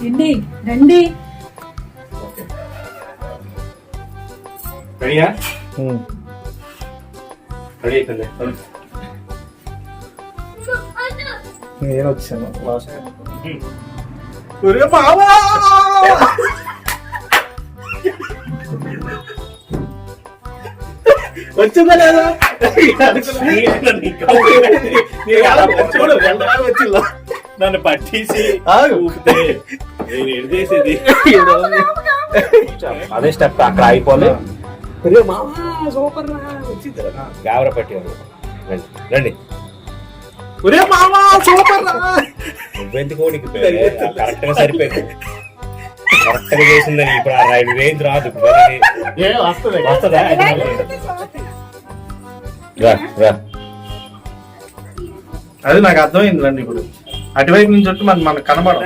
రండి రండి. రెడీయా? రెడీ అయిపోయింది. నేను వచ్చాను లాస్ట్. వచ్చిందా లేదా? నన్ను పట్టేసి ఊపితే నేను ఏం చేసేది? అదే స్టెప్ అక్కడ అయిపోలే. సూపర్ గావర పట్టేవారు. రండి నువ్వెందుకు కరెక్ట్ గా సరిపోయింది. కరెక్ట్ గా చేసిందని ఇప్పుడు ఆ రేంజ్ రాదు. వస్తుందా? అది నాకు అర్థమైంది రండి. ఇప్పుడు అటువైపు నుంచి వచ్చి మనకు కనబడ.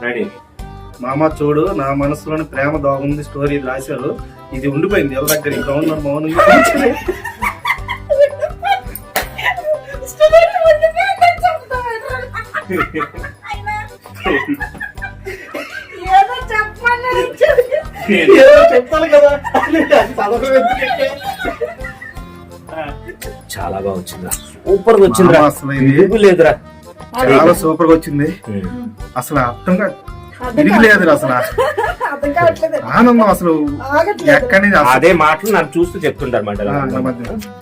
రెడీ. మామ చూడు, నా మనసులోని ప్రేమ దాగుంది స్టోరీ ఇది రాశారు. ఇది ఉండిపోయింది ఎవరి దగ్గర. ఇక్కడ ఉన్న మౌనం చెప్తాను కదా. చాలా బాగా వచ్చిందా? సూపర్ గా వచ్చింది. అసలు ఇది లేదురా, చాలా సూపర్ గా వచ్చింది. అసలు అర్థంగా తిరిగిలేదు అసలు. ఆనందం అసలు ఎక్కడి నుంచి. అదే మాటలు నన్ను చూస్తూ చెప్తుంటారు మాట.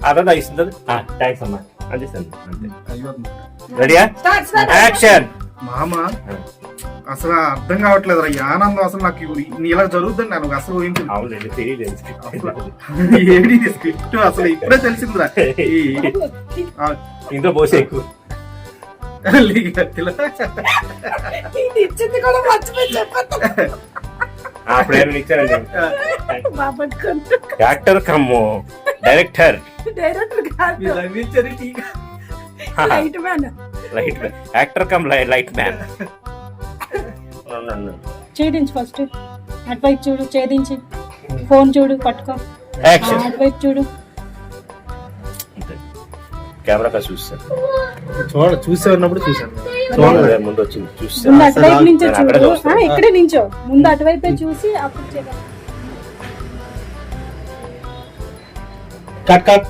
అదే ఇస్తుంది. థ్యాంక్స్ అమ్మా. అంతే. రెడీయా? యాక్షన్. మామ అసలు అర్థం కావట్లేదు. ఈ ఆనందం అసలు నాకు ఇలా జరుగుతుంది. నాకు అసలు ఏడి స్క్రిప్ట్ అసలు ఇప్పుడే తెలిసిందిరా. ఇంట్లో పోసే ఎక్కువ actor cum director. Actor cum light man. ఛేదించు ఫస్ట్. అటువైపు చూడు, ఛేదించి ఫోన్ చూడు, పట్టుకో. అటువైపు చూడు. కెమెరా చూస్తాను. చూసే ఉన్నప్పుడు చూసాను. ముందు వచ్చింది చూస్తే ముందు అటువైపు నుంచో చూడు. ఇక్కడే నించో. ముందు అటువైపే చూసి అప్పుడు కట్ కట్.